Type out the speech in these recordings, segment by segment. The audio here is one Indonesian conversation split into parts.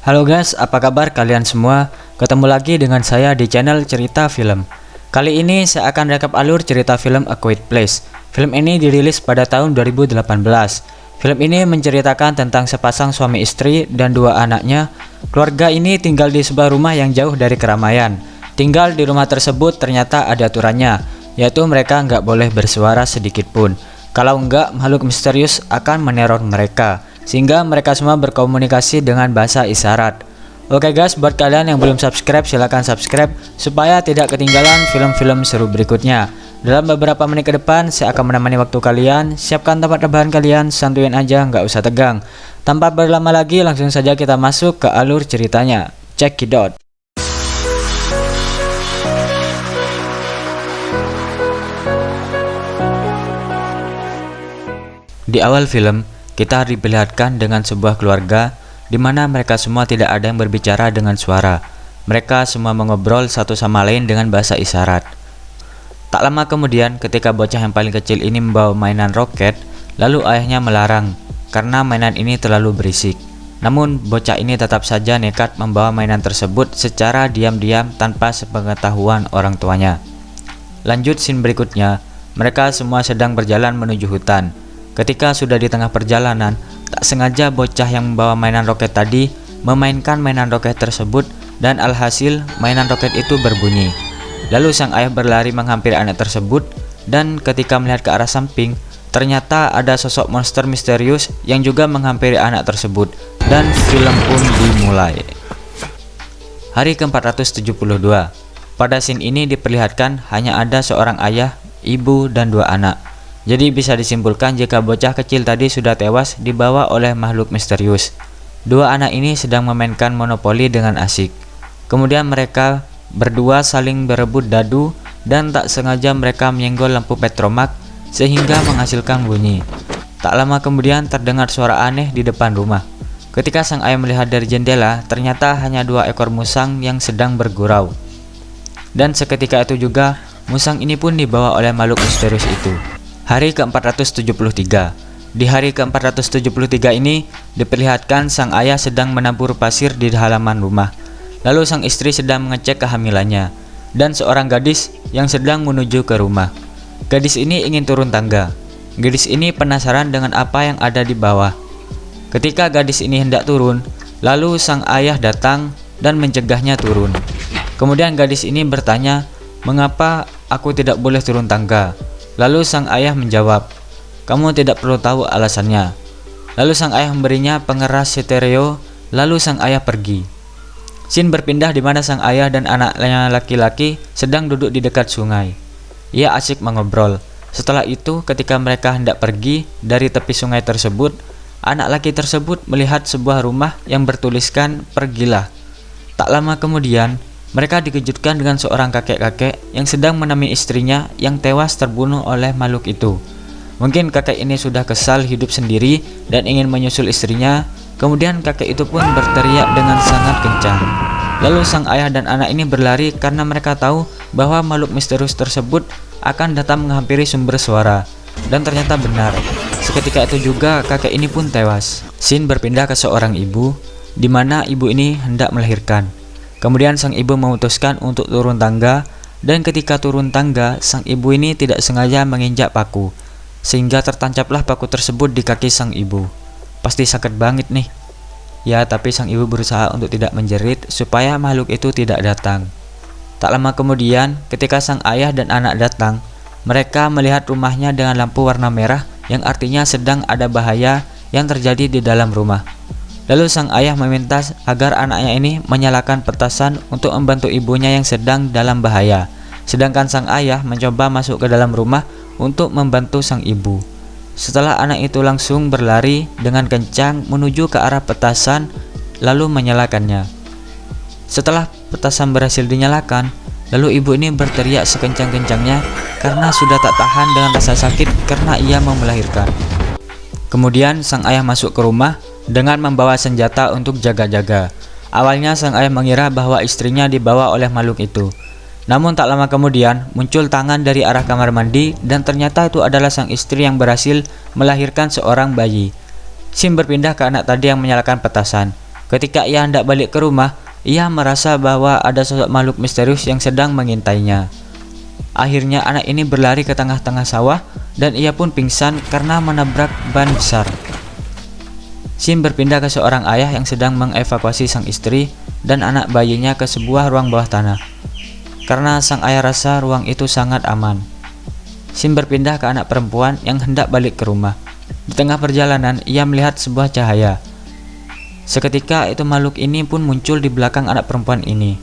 Halo guys, apa kabar kalian semua? Ketemu lagi dengan saya di channel Cerita Film. Kali ini saya akan rekap alur cerita film A Quiet Place. Film ini dirilis pada tahun 2018. Film ini menceritakan tentang sepasang suami istri dan dua anaknya. Keluarga ini tinggal di sebuah rumah yang jauh dari keramaian. Tinggal di rumah tersebut ternyata ada aturannya, yaitu mereka nggak boleh bersuara sedikit pun. Kalau enggak, makhluk misterius akan meneror mereka, sehingga mereka semua berkomunikasi dengan bahasa isyarat. Oke guys, buat kalian yang belum subscribe, silahkan subscribe supaya tidak ketinggalan film-film seru berikutnya. Dalam beberapa menit ke depan, saya akan menemani waktu kalian. Siapkan tempat rebahan kalian, santuin aja, nggak usah tegang. Tanpa berlama lagi, langsung saja kita masuk ke alur ceritanya. Check it out. Di awal film, kita diperlihatkan dengan sebuah keluarga di mana mereka semua tidak ada yang berbicara dengan suara. Mereka semua mengobrol satu sama lain dengan bahasa isyarat. Tak lama kemudian, ketika bocah yang paling kecil ini membawa mainan roket, lalu ayahnya melarang karena mainan ini terlalu berisik. Namun, bocah ini tetap saja nekat membawa mainan tersebut secara diam-diam tanpa sepengetahuan orang tuanya. Lanjut scene berikutnya, mereka semua sedang berjalan menuju hutan. Ketika sudah di tengah perjalanan, tak sengaja bocah yang membawa mainan roket tadi memainkan mainan roket tersebut dan alhasil mainan roket itu berbunyi. Lalu sang ayah berlari menghampiri anak tersebut dan ketika melihat ke arah samping, ternyata ada sosok monster misterius yang juga menghampiri anak tersebut dan film pun dimulai. Hari ke-472. Pada scene ini diperlihatkan hanya ada seorang ayah, ibu, dan dua anak. Jadi bisa disimpulkan jika bocah kecil tadi sudah tewas dibawa oleh makhluk misterius. Dua anak ini sedang memainkan monopoli dengan asik. Kemudian mereka berdua saling berebut dadu dan tak sengaja mereka menyenggol lampu petromak sehingga menghasilkan bunyi. Tak lama kemudian terdengar suara aneh di depan rumah. Ketika sang ayah melihat dari jendela, ternyata hanya dua ekor musang yang sedang bergurau. Dan seketika itu juga, musang ini pun dibawa oleh makhluk misterius itu. Hari ke-473. Di hari ke-473 ini diperlihatkan sang ayah sedang menabur pasir di halaman rumah. Lalu sang istri sedang mengecek kehamilannya dan seorang gadis yang sedang menuju ke rumah. Gadis ini ingin turun tangga. Gadis ini penasaran dengan apa yang ada di bawah. Ketika gadis ini hendak turun, lalu sang ayah datang dan mencegahnya turun. Kemudian gadis ini bertanya, "Mengapa aku tidak boleh turun tangga?" Lalu sang ayah menjawab, "Kamu tidak perlu tahu alasannya." Lalu sang ayah memberinya pengeras stereo, lalu sang ayah pergi. Scene berpindah di mana sang ayah dan anaknya laki-laki sedang duduk di dekat sungai. Ia asyik mengobrol. Setelah itu, ketika mereka hendak pergi dari tepi sungai tersebut, anak laki tersebut melihat sebuah rumah yang bertuliskan "Pergilah". Tak lama kemudian, mereka dikejutkan dengan seorang kakek-kakek yang sedang menemui istrinya yang tewas terbunuh oleh makhluk itu. Mungkin kakek ini sudah kesal hidup sendiri dan ingin menyusul istrinya. Kemudian kakek itu pun berteriak dengan sangat kencang. Lalu sang ayah dan anak ini berlari karena mereka tahu bahwa makhluk misterius tersebut akan datang menghampiri sumber suara. Dan ternyata benar. Seketika itu juga kakek ini pun tewas. Scene berpindah ke seorang ibu, di mana ibu ini hendak melahirkan. Kemudian sang ibu memutuskan untuk turun tangga, dan ketika turun tangga, sang ibu ini tidak sengaja menginjak paku, sehingga tertancaplah paku tersebut di kaki sang ibu. Pasti sakit banget nih. Ya, tapi sang ibu berusaha untuk tidak menjerit supaya makhluk itu tidak datang. Tak lama kemudian, ketika sang ayah dan anak datang, mereka melihat rumahnya dengan lampu warna merah yang artinya sedang ada bahaya yang terjadi di dalam rumah. Lalu sang ayah meminta agar anaknya ini menyalakan petasan untuk membantu ibunya yang sedang dalam bahaya. Sedangkan sang ayah mencoba masuk ke dalam rumah untuk membantu sang ibu. Setelah anak itu langsung berlari dengan kencang menuju ke arah petasan lalu menyalakannya. Setelah petasan berhasil dinyalakan, lalu ibu ini berteriak sekencang-kencangnya karena sudah tak tahan dengan rasa sakit karena ia mau melahirkan. Kemudian sang ayah masuk ke rumah dengan membawa senjata untuk jaga-jaga. Awalnya sang ayah mengira bahwa istrinya dibawa oleh makhluk itu. Namun tak lama kemudian muncul tangan dari arah kamar mandi dan ternyata itu adalah sang istri yang berhasil melahirkan seorang bayi. Scene berpindah ke anak tadi yang menyalakan petasan. Ketika ia hendak balik ke rumah, ia merasa bahwa ada sosok makhluk misterius yang sedang mengintainya. Akhirnya anak ini berlari ke tengah-tengah sawah dan ia pun pingsan karena menabrak ban besar. Scene berpindah ke seorang ayah yang sedang mengevakuasi sang istri dan anak bayinya ke sebuah ruang bawah tanah. Karena sang ayah rasa ruang itu sangat aman. Scene berpindah ke anak perempuan yang hendak balik ke rumah. Di tengah perjalanan, ia melihat sebuah cahaya. Seketika itu makhluk ini pun muncul di belakang anak perempuan ini.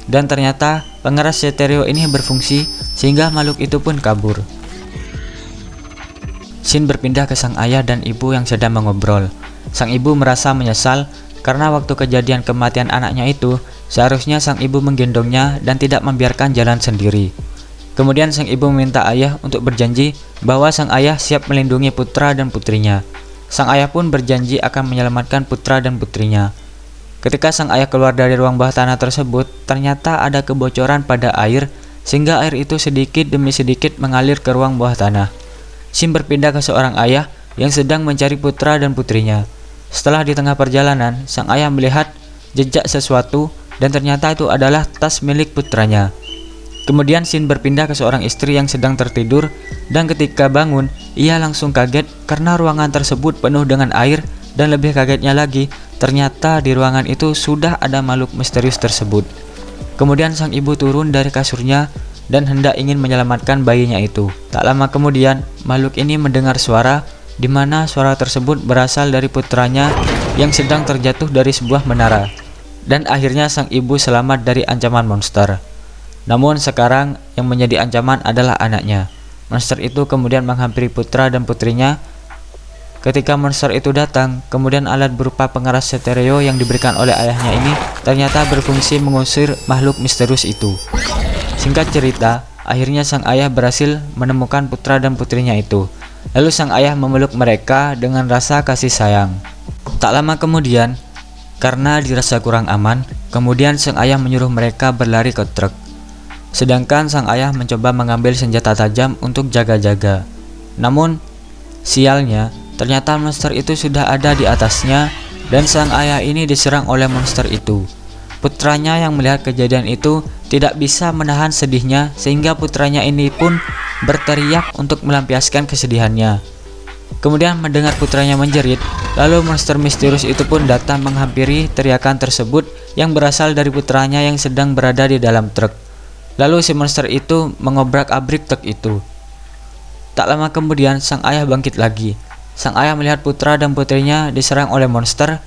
Dan ternyata pengeras stereo ini berfungsi sehingga makhluk itu pun kabur. Scene berpindah ke sang ayah dan ibu yang sedang mengobrol. Sang ibu merasa menyesal karena waktu kejadian kematian anaknya itu, seharusnya sang ibu menggendongnya dan tidak membiarkan jalan sendiri. Kemudian sang ibu meminta ayah untuk berjanji bahwa sang ayah siap melindungi putra dan putrinya. Sang ayah pun berjanji akan menyelamatkan putra dan putrinya. Ketika sang ayah keluar dari ruang bawah tanah tersebut, ternyata ada kebocoran pada air sehingga air itu sedikit demi sedikit mengalir ke ruang bawah tanah. Scene berpindah ke seorang ayah yang sedang mencari putra dan putrinya. Setelah di tengah perjalanan, sang ayah melihat jejak sesuatu dan ternyata itu adalah tas milik putranya. Kemudian scene berpindah ke seorang istri yang sedang tertidur dan ketika bangun, ia langsung kaget karena ruangan tersebut penuh dengan air dan lebih kagetnya lagi, ternyata di ruangan itu sudah ada makhluk misterius tersebut. Kemudian sang ibu turun dari kasurnya dan hendak ingin menyelamatkan bayinya itu. Tak lama kemudian, makhluk ini mendengar suara di mana suara tersebut berasal dari putranya yang sedang terjatuh dari sebuah menara. Dan akhirnya sang ibu selamat dari ancaman monster. Namun sekarang yang menjadi ancaman adalah anaknya. Monster itu kemudian menghampiri putra dan putrinya. Ketika monster itu datang, kemudian alat berupa pengeras stereo yang diberikan oleh ayahnya ini ternyata berfungsi mengusir makhluk misterius itu. Singkat cerita, akhirnya sang ayah berhasil menemukan putra dan putrinya itu. Lalu sang ayah memeluk mereka dengan rasa kasih sayang. Tak lama kemudian, karena dirasa kurang aman, kemudian sang ayah menyuruh mereka berlari ke truk. Sedangkan sang ayah mencoba mengambil senjata tajam untuk jaga-jaga. Namun, sialnya, ternyata monster itu sudah ada di atasnya dan sang ayah ini diserang oleh monster itu. Putranya yang melihat kejadian itu tidak bisa menahan sedihnya sehingga putranya ini pun berteriak untuk melampiaskan kesedihannya. Kemudian mendengar putranya menjerit, lalu monster misterius itu pun datang menghampiri teriakan tersebut yang berasal dari putranya yang sedang berada di dalam truk. Lalu si monster itu mengobrak-abrik truk itu. Tak lama kemudian sang ayah bangkit lagi. Sang ayah melihat putra dan putrinya diserang oleh monster.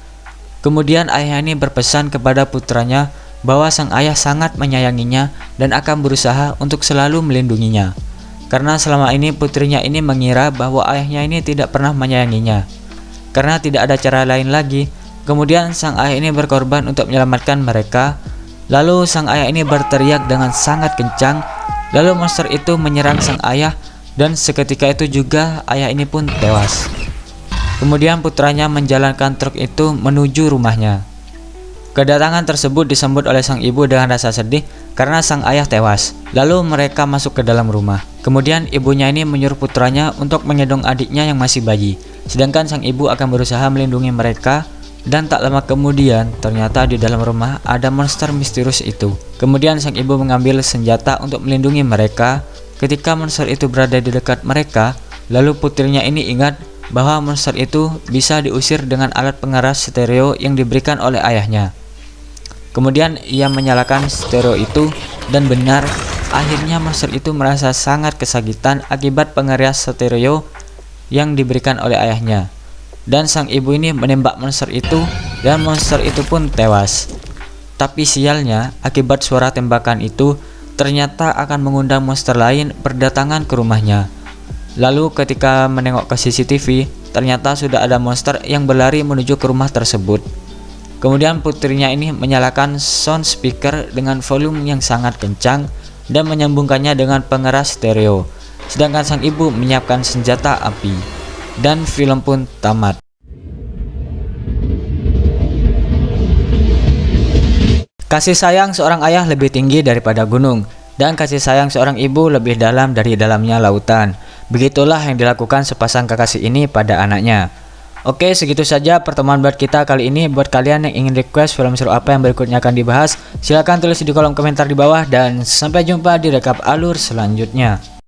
Kemudian ayah ini berpesan kepada putranya bahwa sang ayah sangat menyayanginya dan akan berusaha untuk selalu melindunginya. Karena selama ini putrinya ini mengira bahwa ayahnya ini tidak pernah menyayanginya. Karena tidak ada cara lain lagi, kemudian sang ayah ini berkorban untuk menyelamatkan mereka. Lalu sang ayah ini berteriak dengan sangat kencang. Lalu monster itu menyerang sang ayah dan seketika itu juga ayah ini pun tewas. Kemudian putranya menjalankan truk itu menuju rumahnya. Kedatangan tersebut disambut oleh sang ibu dengan rasa sedih karena sang ayah tewas. Lalu mereka masuk ke dalam rumah. Kemudian ibunya ini menyuruh putranya untuk menggendong adiknya yang masih bayi. Sedangkan sang ibu akan berusaha melindungi mereka. Dan tak lama kemudian ternyata di dalam rumah ada monster misterius itu. Kemudian sang ibu mengambil senjata untuk melindungi mereka. Ketika monster itu berada di dekat mereka, lalu putrinya ini ingat bahwa monster itu bisa diusir dengan alat pengeras stereo yang diberikan oleh ayahnya. Kemudian ia menyalakan stereo itu dan benar, akhirnya monster itu merasa sangat kesakitan akibat pengeras stereo yang diberikan oleh ayahnya. Dan sang ibu ini menembak monster itu dan monster itu pun tewas. Tapi sialnya, akibat suara tembakan itu ternyata akan mengundang monster lain berdatangan ke rumahnya. Lalu ketika menengok ke CCTV, ternyata sudah ada monster yang berlari menuju ke rumah tersebut. Kemudian putrinya ini menyalakan sound speaker dengan volume yang sangat kencang dan menyambungkannya dengan pengeras stereo. Sedangkan sang ibu menyiapkan senjata api. Dan film pun tamat. Kasih sayang seorang ayah lebih tinggi daripada gunung, dan kasih sayang seorang ibu lebih dalam dari dalamnya lautan. Begitulah yang dilakukan sepasang kekasih ini pada anaknya. Oke, segitu saja pertemuan buat kita kali ini. Buat kalian yang ingin request film seru apa yang berikutnya akan dibahas, silahkan tulis di kolom komentar di bawah, dan sampai jumpa di rekap alur selanjutnya.